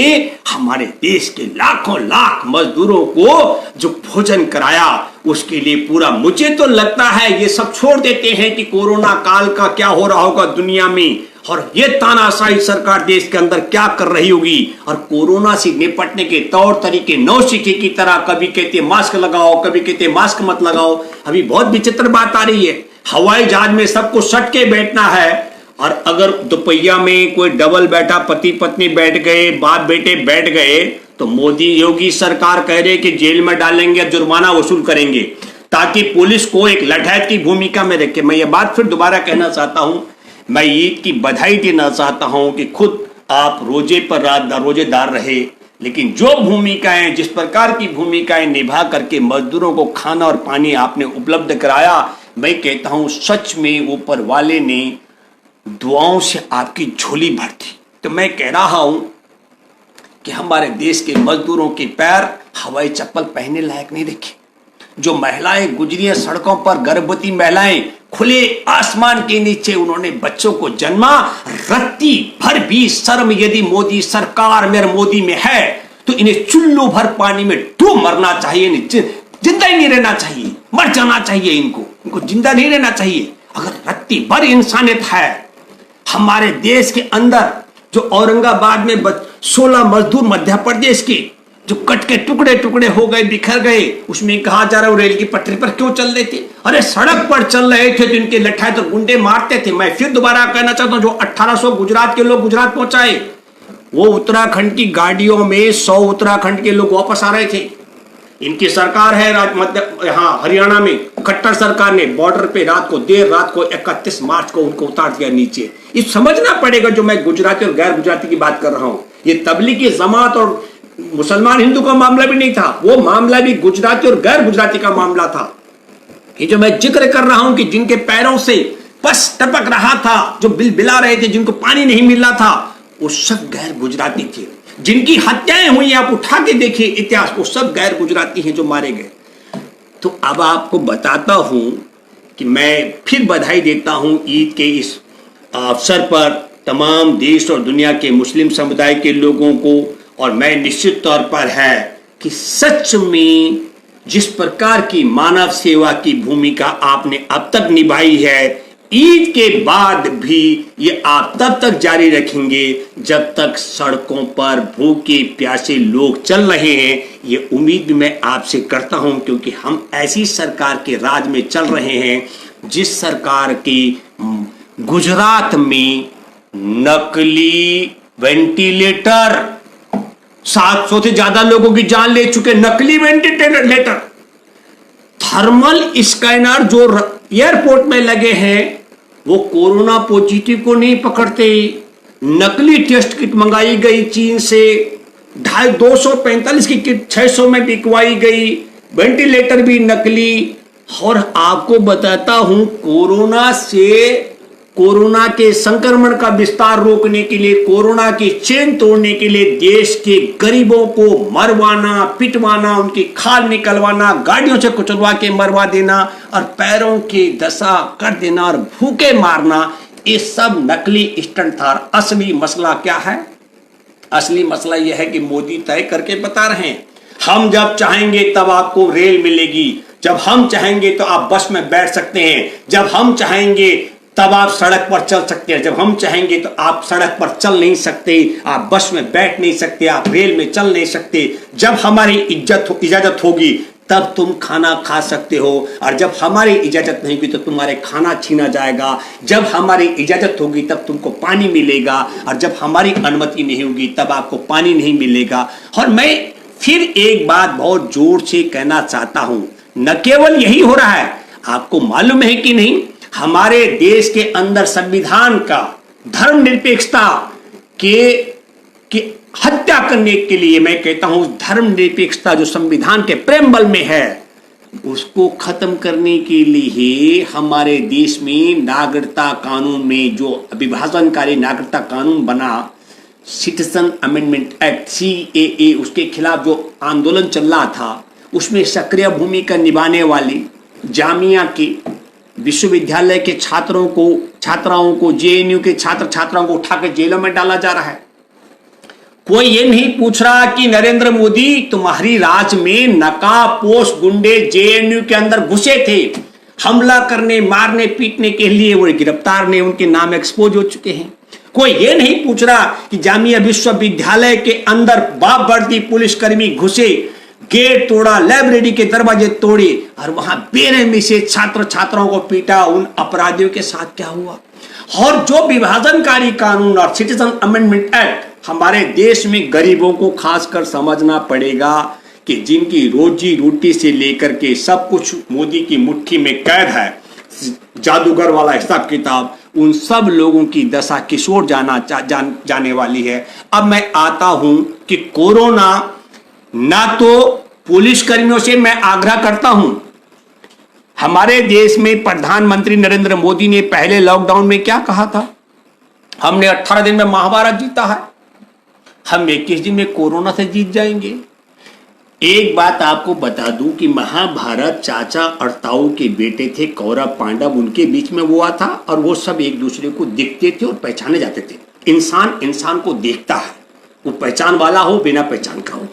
हमारे देश के लाखों लाख मजदूरों को जो भोजन कराया, उसके लिए पूरा, मुझे तो लगता है ये सब छोड़ देते हैं कि कोरोना काल का क्या हो रहा होगा दुनिया में और ये तानाशाही सरकार देश के अंदर क्या कर रही होगी। और कोरोना से निपटने के तौर तरीके नौसिखे की तरह, कभी कहते मास्क लगाओ, कभी कहते मास्क मत लगाओ। अभी बहुत विचित्र बात आ रही है, हवाई जहाज में सबको सट के बैठना है और अगर दोपहिया में कोई डबल बैठा, पति पत्नी बैठ गए, बाप बेटे बैठ गए, तो मोदी योगी सरकार कह रहे कि जेल में डालेंगे, जुर्माना वसूल करेंगे, ताकि पुलिस को एक लठायत की भूमिका में रखे। मैं ये बात फिर दोबारा कहना चाहता हूं, मैं ईद की बधाई देना चाहता हूं कि खुद आप रोजे पर रोजेदार रहे, लेकिन जो भूमिकाएं, जिस प्रकार की भूमिकाएं निभा करके मजदूरों को खाना और पानी आपने उपलब्ध कराया, मैं कहता हूं सच में ऊपर वाले ने दुआओं से आपकी झोली भर दी। तो मैं कह रहा हूं कि हमारे देश के मजदूरों के पैर हवाई चप्पल पहनने लायक नहीं रखे। जो महिलाएं गुजरी हैं सड़कों पर, गर्भवती महिलाएं खुले आसमान के नीचे उन्होंने बच्चों को जन्मा, रत्ती भर भी शर्म यदि मोदी सरकार में, मोदी में है तो इन्हें चुल्लू भर पानी में डूब मरना चाहिए, जिंदा ही नहीं रहना चाहिए, मर जाना चाहिए। इनको जिंदा नहीं रहना चाहिए। अगर रत्ती भर इंसानियत है हमारे देश के अंदर, जो औरंगाबाद में 16 मजदूर मध्य प्रदेश के जो कट के टुकड़े टुकड़े हो गए, बिखर गए, उसमें कहा जा रहा है रेल की पटरी पर क्यों चल रहे थे? अरे सड़क पर चल रहे थे तो इनके लठाए तो गुंडे मारते थे। मैं फिर दोबारा कहना चाहता हूं, जो 1800 गुजरात के लोग गुजरात पहुंचाए, वो उत्तराखंड की गाड़ियों में 100 उत्तराखंड के लोग वापस आ रहे थे। इनकी सरकार है मध्य यहाँ हरियाणा में खट्टर सरकार ने बॉर्डर पे देर रात को 31 मार्च को उनको उतार दिया नीचे। ये समझना पड़ेगा, जो मैं गुजराती और गैर गुजराती की बात कर रहा हूं, ये तबलीगी जमात और मुसलमान हिंदू का मामला भी नहीं था, वो मामला भी गुजराती और गैर गुजराती का मामला था। ये जो मैं जिक्र कर रहा हूं कि जिनके पैरों से पस टपक रहा था, जो बिलबिला रहे थे, जिनको पानी नहीं मिल रहा था, वो सब गैर गुजराती थे। जिनकी हत्याएं हुई, आप उठा के देखिए इतिहास, वो सब गैर गुजराती हैं जो मारे गए। तो अब आपको बताता हूं कि मैं फिर बधाई देता हूं ईद के इस अवसर पर तमाम देश और दुनिया के मुस्लिम समुदाय के लोगों को, और मैं निश्चित तौर पर है कि सच में जिस प्रकार की मानव सेवा की भूमिका आपने अब तक निभाई है, ईद के बाद भी ये आप तब तक जारी रखेंगे जब तक सड़कों पर भूखे प्यासे लोग चल रहे हैं। ये उम्मीद भी मैं आपसे करता हूं, क्योंकि हम ऐसी सरकार के राज में चल रहे हैं जिस सरकार की गुजरात में नकली वेंटिलेटर 700 से ज्यादा लोगों की जान ले चुके, नकली वेंटिलेटर, थर्मल स्कैनर जो एयरपोर्ट में लगे हैं वो कोरोना पॉजिटिव को नहीं पकड़ते। नकली टेस्ट किट मंगाई गई चीन से, 245 की किट 600 में बिकवाई गई, वेंटिलेटर भी नकली। और आपको बताता हूं, कोरोना के संक्रमण का विस्तार रोकने के लिए, कोरोना की चेन तोड़ने के लिए देश के गरीबों को मरवाना, पिटवाना, उनकी खाल निकलवाना, गाड़ियों से कुचलवा के मरवा देना और पैरों की दशा कर देना और भूखे मारना, ये सब नकली स्टंट था। असली मसला क्या है? असली मसला यह है कि मोदी तय करके बता रहे हैं, हम जब चाहेंगे तब आपको रेल मिलेगी, जब हम चाहेंगे तो आप बस में बैठ सकते हैं, जब हम चाहेंगे तब आप सड़क पर चल सकते हैं, जब हम चाहेंगे तो आप सड़क पर चल नहीं सकते, आप बस में बैठ नहीं सकते, आप रेल में चल नहीं सकते। जब हमारी इजाजत होगी तब तुम खाना खा सकते हो, और जब हमारी इजाजत नहीं होगी तो तुम्हारे खाना छीना जाएगा। जब हमारी इजाजत होगी तब तुमको पानी मिलेगा, और जब हमारी अनुमति नहीं होगी तब आपको पानी नहीं मिलेगा। और मैं फिर एक बात बहुत जोर से कहना चाहता हूं, न केवल यही हो रहा है, आपको मालूम है कि नहीं, हमारे देश के अंदर संविधान का धर्मनिरपेक्षता के हत्या करने के लिए, मैं कहता हूं धर्मनिरपेक्षता जो संविधान के प्रेमबल में है, उसको खत्म करने के लिए हमारे देश में नागरिकता कानून में जो विभाजनकारी नागरिकता कानून बना, सिटीजन अमेंडमेंट एक्ट CAA, उसके खिलाफ जो आंदोलन चल रहा था, उसमें सक्रिय भूमिका निभाने वाली जामिया के विश्वविद्यालय के छात्राओं को JNU के छात्राओं को उठा के जेलों में डाला जा रहा है। कोई ये नहीं पूछ रहा कि नरेंद्र मोदी, तुम्हारी राज में नकाबपोश गुंडे JNU के अंदर घुसे थे हमला करने, मारने, पीटने के लिए, वो गिरफ्तार ने, उनके नाम एक्सपोज हो चुके हैं। कोई ये नहीं पूछ रहा कि जामिया विश्वविद्यालय के अंदर बाप वर्दी पुलिसकर्मी घुसे, गेट तोड़ा, लाइब्रेरी के दरवाजे तोड़े और वहां बेरहमी से छात्राओं को पीटा। उन अपराधियों के साथ क्या हुआ? और जो विभाजनकारी कानून और सिटीजन अमेंडमेंट एक्ट हमारे देश में गरीबों को खासकर समझना पड़ेगा कि जिनकी रोजी रोटी से लेकर के सब कुछ मोदी की मुट्ठी में कैद है, जादूगर वाला हिसाब किताब, उन सब लोगों की दशा किशोर जाने वाली है। अब मैं आता हूं कि कोरोना, ना तो पुलिस कर्मियों से मैं आग्रह करता हूं, हमारे देश में प्रधानमंत्री नरेंद्र मोदी ने पहले लॉकडाउन में क्या कहा था, हमने 18 दिन में महाभारत जीता है, हम 21 दिन में कोरोना से जीत जाएंगे। एक बात आपको बता दूं कि महाभारत चाचा और ताऊ के बेटे थे कौरव पांडव, उनके बीच में हुआ था, और वो सब एक दूसरे को दिखते थे और पहचाने जाते थे। इंसान को देखता है, वो पहचान वाला हो बिना पहचान का हो।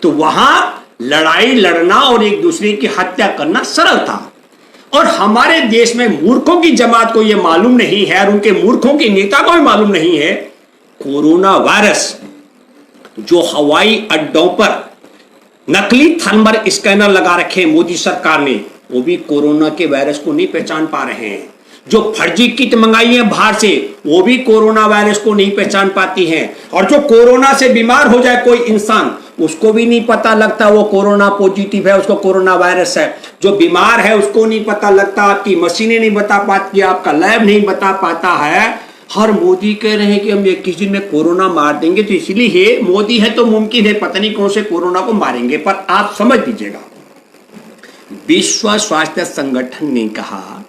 तो वहां लड़ाई लड़ना और एक दूसरे की हत्या करना सरल था। और हमारे देश में मूर्खों की जमात को यह मालूम नहीं है, और उनके मूर्खों के नेता को भी मालूम नहीं है, कोरोना वायरस जो हवाई अड्डों पर नकली थर्मल स्कैनर लगा रखे मोदी सरकार ने, वो भी कोरोना के वायरस को नहीं पहचान पा रहे हैं। जो फर्जी किट मंगाई है बाहर से, वो भी कोरोना वायरस को नहीं पहचान पाती हैं। और जो कोरोना से बीमार हो जाए कोई इंसान, उसको भी नहीं पता लगता वो कोरोना पॉजिटिव है, उसको कोरोना वायरस है। जो बीमार है उसको नहीं पता लगता, आपकी मशीनें नहीं बता पाती, आपका लैब नहीं बता पाता है। हर मोदी कह रहे हैं कि हम 21 दिन में कोरोना मार देंगे, तो इसलिए मोदी है तो मुमकिन है पता नहीं कौन से कोरोना को मारेंगे। पर आप समझ लीजिएगा, विश्व स्वास्थ्य संगठन ने कहा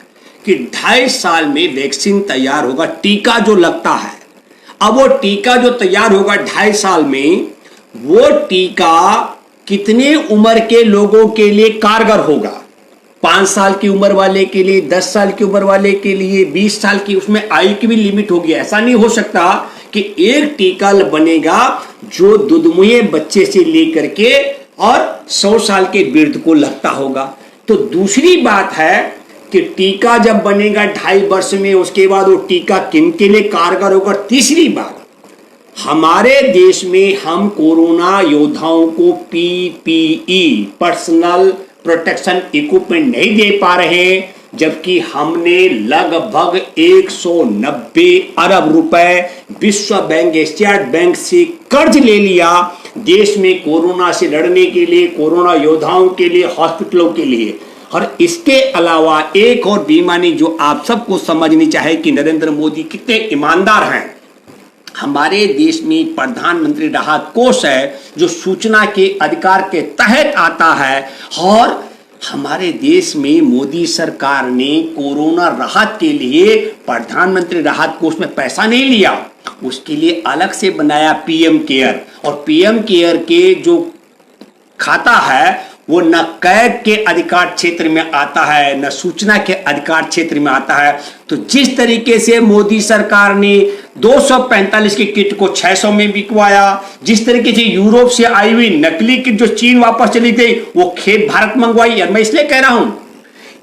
कि 2.5 साल में वैक्सीन तैयार होगा, टीका जो लगता है। अब वो टीका जो तैयार होगा 2.5 साल में, वो टीका कितने उम्र के लोगों के लिए कारगर होगा? 5 साल की उम्र वाले के लिए, 10 साल की उम्र वाले के लिए, 20 साल की, उसमें आयु की भी लिमिट होगी। ऐसा नहीं हो सकता कि एक टीका बनेगा जो दुधमुहे बच्चे से लेकर के और 100 साल के वृद्ध को लगता होगा। तो दूसरी बात है कि टीका जब बनेगा 2.5 वर्ष में, उसके बाद वो टीका किन के लिए कारगर होगा। तीसरी बात, हमारे देश में हम कोरोना योद्धाओं को पीपीई, पर्सनल प्रोटेक्शन इक्विपमेंट नहीं दे पा रहे, जबकि हमने लगभग 190 अरब रुपए विश्व बैंक, एशियाड बैंक से कर्ज ले लिया देश में कोरोना से लड़ने के लिए, कोरोना योद्धाओं के लिए, हॉस्पिटलों के लिए। और इसके अलावा एक और बेईमानी जो आप सबको समझनी चाहिए कि नरेंद्र मोदी कितने ईमानदार हैं। हमारे देश में प्रधानमंत्री राहत कोष है जो सूचना के अधिकार के तहत आता है, और हमारे देश में मोदी सरकार ने कोरोना राहत के लिए प्रधानमंत्री राहत कोष में पैसा नहीं लिया, उसके लिए अलग से बनाया पीएम केयर। और पीएम केयर के जो खाता है वो न कैग के अधिकार क्षेत्र में आता है, न सूचना के अधिकार क्षेत्र में आता है। तो जिस तरीके से मोदी सरकार ने 245 की किट को 600 में बिकवाया, जिस तरीके से यूरोप से आई हुई नकली किट जो चीन वापस चली गई वो खेत भारत मंगवाई। मैं इसलिए कह रहा हूं,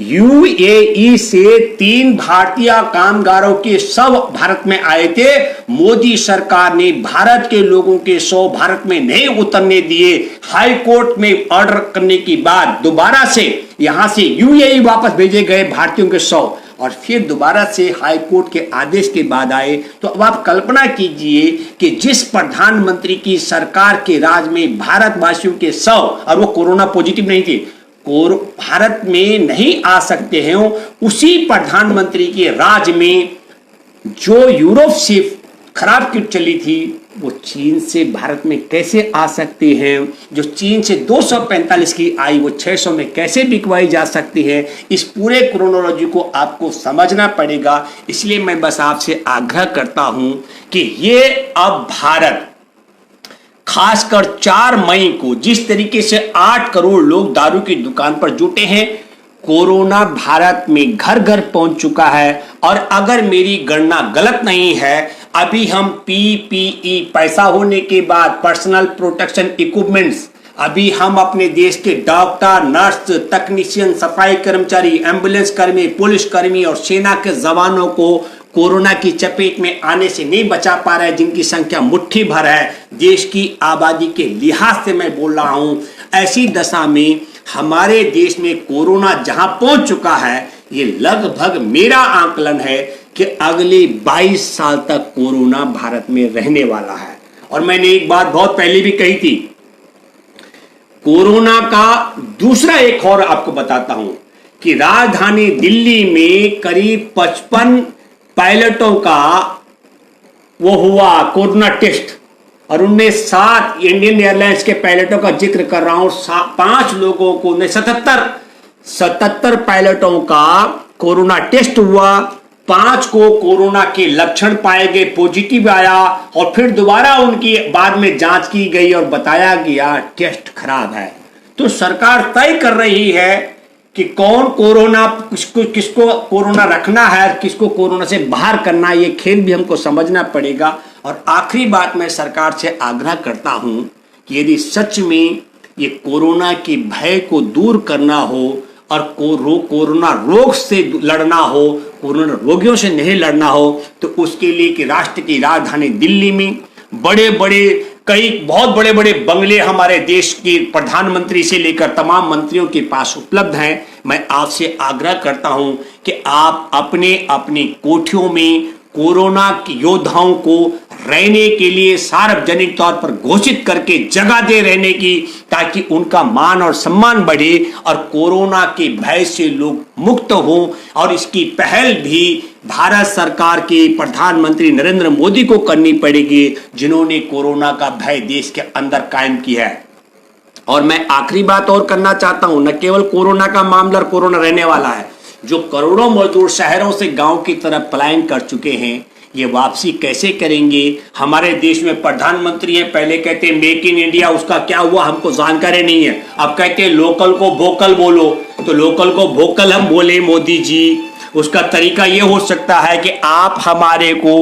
यूएई से 3 भारतीय कामगारों के शव भारत में आए थे, मोदी सरकार ने भारत के लोगों के शव भारत में नहीं उतरने दिए। हाई कोर्ट में ऑर्डर करने के बाद दोबारा से यहां से यूएई वापस भेजे गए भारतीयों के शव, और फिर दोबारा से हाई कोर्ट के आदेश के बाद आए। तो अब आप कल्पना कीजिए कि जिस प्रधानमंत्री की सरकार के राज में भारतवासियों के शव, और वो कोरोना पॉजिटिव नहीं थे, भारत में नहीं आ सकते हैं, उसी प्रधानमंत्री के राज में जो यूरोप से खराब किट चली थी वो चीन से भारत में कैसे आ सकते हैं? जो चीन से 245 की आई वो 600 में कैसे बिकवाई जा सकती है? इस पूरे क्रोनोलॉजी को आपको समझना पड़ेगा। इसलिए मैं बस आपसे आग्रह करता हूं कि ये अब भारत, खासकर 4 मई को जिस तरीके से 8 करोड़ लोग दारू की दुकान पर जुटे हैं, कोरोना भारत में घर घर पहुंच चुका है। और अगर मेरी गणना गलत नहीं है, अभी हम पीपीई, पैसा होने के बाद पर्सनल प्रोटेक्शन इक्विपमेंट्स, अभी हम अपने देश के डॉक्टर, नर्स, तकनीशियन, सफाई कर्मचारी, एम्बुलेंस कर्मी, पुलिस कर्मी और सेना के जवानों को कोरोना की चपेट में आने से नहीं बचा पा रहे, जिनकी संख्या मुट्ठी भर है। देश की आबादी के लिहाज से मैं बोल रहा हूं, ऐसी दशा में हमारे देश में कोरोना जहां पहुंच चुका है, ये लगभग मेरा आंकलन है कि अगले 22 साल तक कोरोना भारत में रहने वाला है। और मैंने एक बात बहुत पहले भी कही थी, कोरोना का दूसरा एक और आपको बताता हूं कि राजधानी दिल्ली में करीब 55 पायलटों का वो हुआ कोरोना टेस्ट, और उनमें 7 इंडियन एयरलाइंस के पायलटों का जिक्र कर रहा हूं। 5 लोगों को, 77 पायलटों का कोरोना टेस्ट हुआ, 5 को कोरोना के लक्षण पाए गए, पॉजिटिव आया, और फिर दोबारा उनकी बाद में जांच की गई और बताया गया टेस्ट खराब है। तो सरकार तय कर रही है कि कौन कोरोना, किसको कोरोना रखना है, किसको कोरोना से बाहर करना है। ये खेल भी हमको समझना पड़ेगा। और आखिरी बात, मैं सरकार से आग्रह करता हूं कि यदि सच में ये कोरोना के भय को दूर करना हो और कोरोना रोग से लड़ना हो, कोरोना रोगियों से नहीं लड़ना हो, तो उसके लिए कि राष्ट्र की राजधानी दिल्ली में कई बहुत बड़े बड़े बंगले हमारे देश के प्रधानमंत्री से लेकर तमाम मंत्रियों के पास उपलब्ध हैं। मैं आपसे आग्रह करता हूं कि आप अपने अपने कोठियों में कोरोना के योद्धाओं को रहने के लिए सार्वजनिक तौर पर घोषित करके जगह दे रहने की, ताकि उनका मान और सम्मान बढ़े और कोरोना के भय से लोग मुक्त हों। और इसकी पहल भी भारत सरकार के प्रधानमंत्री नरेंद्र मोदी को करनी पड़ेगी, जिन्होंने कोरोना का भय देश के अंदर कायम किया है। और मैं आखिरी बात और करना चाहता हूं, न केवल कोरोना का मामला कोरोना रहने वाला है, जो करोड़ों मजदूर शहरों से गांव की तरफ पलायन कर चुके हैं, ये वापसी कैसे करेंगे। हमारे देश में प्रधानमंत्री है, पहले कहते मेक इन इंडिया, उसका क्या हुआ हमको जानकारी नहीं है। अब कहते हैं लोकल को वोकल बोलो, तो लोकल को वोकल हम बोले मोदी जी, उसका तरीका यह हो सकता है कि आप हमारे को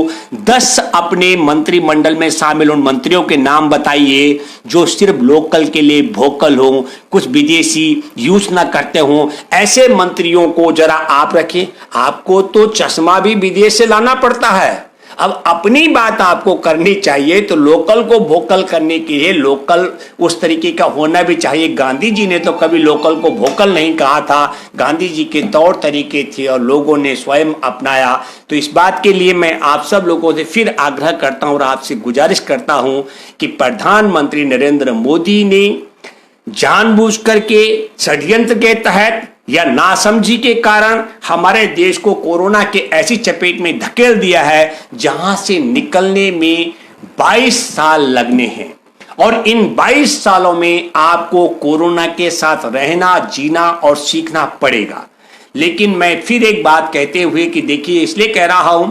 10 अपने मंत्रिमंडल में शामिल उन मंत्रियों के नाम बताइए जो सिर्फ लोकल के लिए वोकल हो, कुछ विदेशी यूज ना करते हो। ऐसे मंत्रियों को जरा आप रखें। आपको तो चश्मा भी विदेश से लाना पड़ता है। अब अपनी बात आपको करनी चाहिए, तो लोकल को वोकल करने के लिए लोकल उस तरीके का होना भी चाहिए। गांधी जी ने तो कभी लोकल को वोकल नहीं कहा था, गांधी जी के तौर तरीके थे और लोगों ने स्वयं अपनाया। तो इस बात के लिए मैं आप सब लोगों से फिर आग्रह करता हूं और आपसे गुजारिश करता हूं कि प्रधानमंत्री नरेंद्र मोदी ने जानबूझ करके षड्यंत्र के तहत या नासमझी के कारण हमारे देश को कोरोना के ऐसी चपेट में धकेल दिया है जहां से निकलने में 22 साल लगने हैं। और इन 22 सालों में आपको कोरोना के साथ रहना, जीना और सीखना पड़ेगा। लेकिन मैं फिर एक बात कहते हुए कि देखिए, इसलिए कह रहा हूं,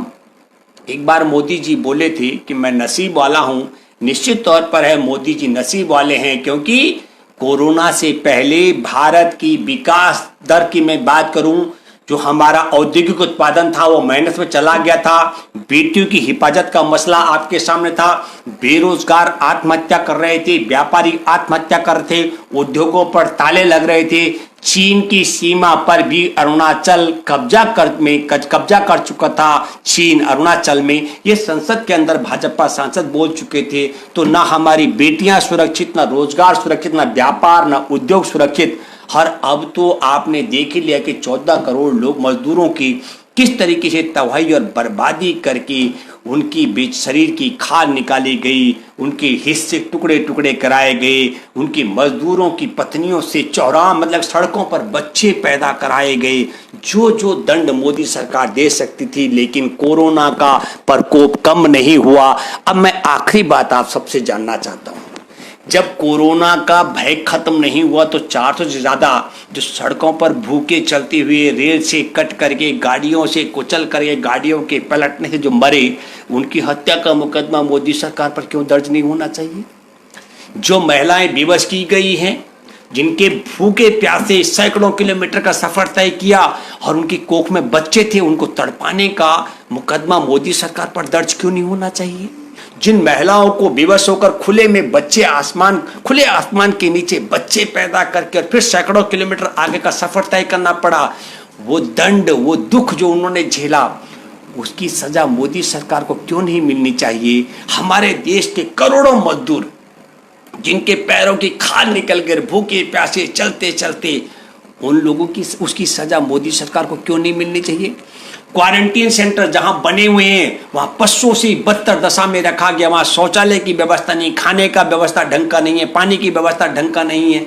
एक बार मोदी जी बोले थे कि मैं नसीब वाला हूं। निश्चित तौर पर है मोदी जी नसीब वाले हैं, क्योंकि कोरोना से पहले भारत की विकास दर की मैं बात करूं, जो हमारा औद्योगिक उत्पादन था वो माइनस में चला गया था। बेटियों की हिफाजत का मसला आपके सामने था। बेरोजगार आत्महत्या कर रहे थे, व्यापारी आत्महत्या कर रहे थे, उद्योगों पर ताले लग रहे थे। चीन की सीमा पर भी अरुणाचल कब्जा कर चुका था। चीन अरुणाचल में, ये संसद के अंदर भाजपा सांसद बोल चुके थे। तो ना हमारी बेटियां सुरक्षित, ना रोजगार सुरक्षित, ना व्यापार, ना उद्योग सुरक्षित। हर अब तो आपने देख ही लिया कि 14 करोड़ लोग मजदूरों की किस तरीके से तबाही और बर्बादी करके उनकी बीच शरीर की खाल निकाली गई, उनके हिस्से टुकड़े टुकड़े कराए गए, उनकी मजदूरों की पत्नियों से चौराहा मतलब सड़कों पर बच्चे पैदा कराए गए। जो जो दंड मोदी सरकार दे सकती थी, लेकिन कोरोना का प्रकोप कम नहीं हुआ। अब मैं आखिरी बात आप सबसे जानना चाहता हूं, जब कोरोना का भय खत्म नहीं हुआ तो 400 से ज्यादा जो सड़कों पर भूखे चलते हुए, रेल से कट करके, गाड़ियों से कुचल करके, गाड़ियों के पलटने से जो मरे, उनकी हत्या का मुकदमा मोदी सरकार पर क्यों दर्ज नहीं होना चाहिए? जो महिलाएं बेबस की गई हैं, जिनके भूखे प्यासे सैकड़ों किलोमीटर का सफर तय किया और उनकी कोख में बच्चे थे, उनको तड़पाने का मुकदमा मोदी सरकार पर दर्ज क्यों नहीं होना चाहिए? जिन महिलाओं को बेबस होकर खुले आसमान के नीचे बच्चे पैदा करके और फिर सैकड़ों किलोमीटर आगे का सफर तय करना पड़ा, वो दंड, वो दुख जो उन्होंने झेला, उसकी सजा मोदी सरकार को क्यों नहीं मिलनी चाहिए? हमारे देश के करोड़ों मजदूर जिनके पैरों की खाल निकल कर भूखे प्यासे चलते चलते, उन लोगों की उसकी सजा मोदी सरकार को क्यों नहीं मिलनी चाहिए? क्वारंटीन सेंटर जहां बने हुए हैं वहां पशुओं से बदतर दशा में रखा गया, वहां शौचालय की व्यवस्था नहीं, खाने का व्यवस्था ढंग का नहीं है, पानी की व्यवस्था ढंग का नहीं है।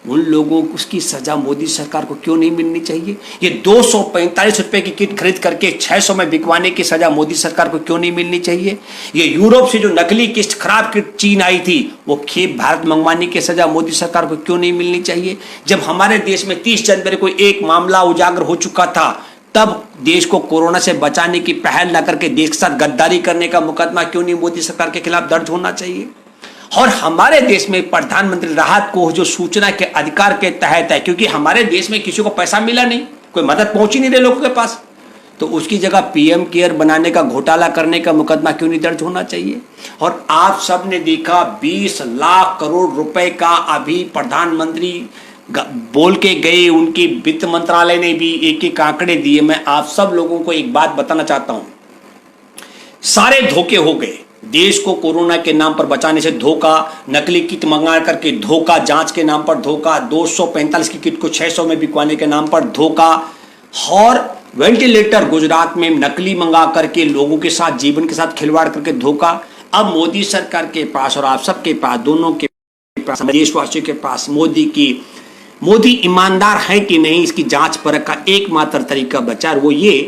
उन लोगों को उसकी सजा मोदी सरकार को क्यों नहीं मिलनी चाहिए? ये 245 रुपए की किट खरीद करके 600 में बिकवाने की सजा मोदी सरकार को क्यों नहीं मिलनी चाहिए? ये यूरोप से जो नकली किट, खराब किट चीन आई थी, वो खेप भारत मंगवाने की सजा मोदी सरकार को क्यों नहीं मिलनी चाहिए? जब हमारे देश में 30 जनवरी को एक मामला उजागर हो चुका था, तब देश को कोरोना से बचाने की पहल न करके देश के साथ गद्दारी करने का मुकदमा क्यों नहीं मोदी सरकार के खिलाफ दर्ज होना चाहिए? और हमारे देश में प्रधानमंत्री राहत कोष जो सूचना के अधिकार के तहत है, क्योंकि हमारे देश में किसी को पैसा मिला नहीं, कोई मदद पहुंची नहीं रही लोगों के पास, तो उसकी जगह पीएम केयर बनाने का घोटाला करने का मुकदमा क्यों नहीं दर्ज होना चाहिए? और आप सब ने देखा 20 लाख करोड़ रुपए का अभी प्रधानमंत्री बोल के गए, उनकी वित्त मंत्रालय ने भी एक एक आंकड़े दिए। मैं आप सब लोगों को एक बात बताना चाहता हूं, सारे धोखे हो गए। देश को कोरोना के नाम पर बचाने से धोखा, नकली किट मंगा करके धोखा, जांच के नाम पर धोखा, 245 की किट को 600 में बिकवाने के नाम पर धोखा, और वेंटिलेटर गुजरात में नकली मंगा करके लोगों के साथ, जीवन के साथ खिलवाड़ करके धोखा। अब मोदी सरकार के पास और आप सबके पास, दोनों के पास, देशवासियों के पास मोदी ईमानदार है कि नहीं, इसकी जांच परख का एकमात्र तरीका बचा, और वो ये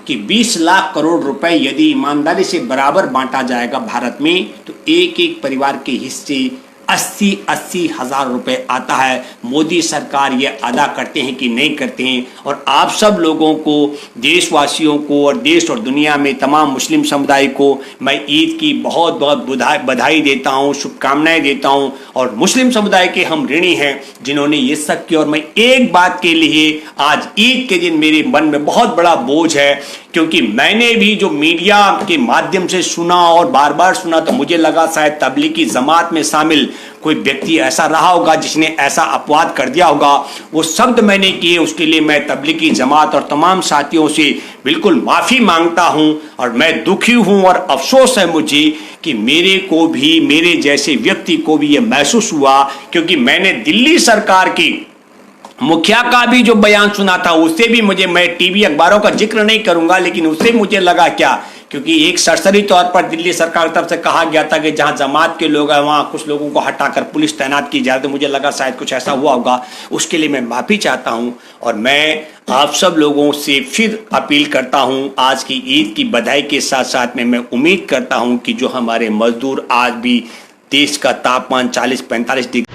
कि 20 लाख करोड़ रुपए यदि ईमानदारी से बराबर बांटा जाएगा भारत में, तो एक एक परिवार के हिस्से 80-80 हजार रुपए आता है। मोदी सरकार ये अदा करते हैं कि नहीं करते हैं। और आप सब लोगों को, देशवासियों को और देश और दुनिया में तमाम मुस्लिम समुदाय को मैं ईद की बहुत बहुत बधाई देता हूँ, शुभकामनाएं देता हूँ। और मुस्लिम समुदाय के हम ऋणी हैं जिन्होंने ये सब किया। और मैं एक बात के लिए आज ईद के दिन मेरे मन में बहुत बड़ा बोझ है, क्योंकि मैंने भी जो मीडिया के माध्यम से सुना और बार बार सुना, तो मुझे लगा शायद तबलीगी जमात में शामिल कोई व्यक्ति ऐसा रहा होगा जिसने ऐसा अपवाद कर दिया होगा। वो शब्द मैंने किए, उसके लिए मैं तबलीगी जमात और तमाम साथियों से बिल्कुल माफ़ी मांगता हूं। और मैं दुखी हूं और अफसोस है मुझे कि मेरे को भी, मेरे जैसे व्यक्ति को भी ये महसूस हुआ, क्योंकि मैंने दिल्ली सरकार की मुखिया का भी जो बयान सुना था, उससे भी मैं टीवी अखबारों का जिक्र नहीं करूंगा, लेकिन उससे मुझे लगा क्या, क्योंकि एक सरसरी तौर पर दिल्ली सरकार की तरफ से कहा गया था कि जहां जमात के लोग हैं वहां कुछ लोगों को हटाकर पुलिस तैनात की जाए, तो मुझे लगा शायद कुछ ऐसा हुआ होगा। उसके लिए मैं माफी चाहता हूं। और मैं आप सब लोगों से फिर अपील करता हूं, आज की ईद की बधाई के साथ साथ में मैं उम्मीद करता हूं कि जो हमारे मजदूर, आज भी देश का तापमान 40-45 डिग्री।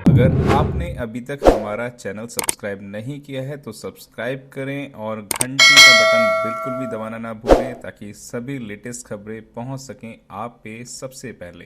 अगर आपने अभी तक हमारा चैनल सब्सक्राइब नहीं किया है तो सब्सक्राइब करें और घंटी का बटन बिल्कुल भी दबाना ना भूलें, ताकि सभी लेटेस्ट खबरें पहुंच सकें आप पे सबसे पहले।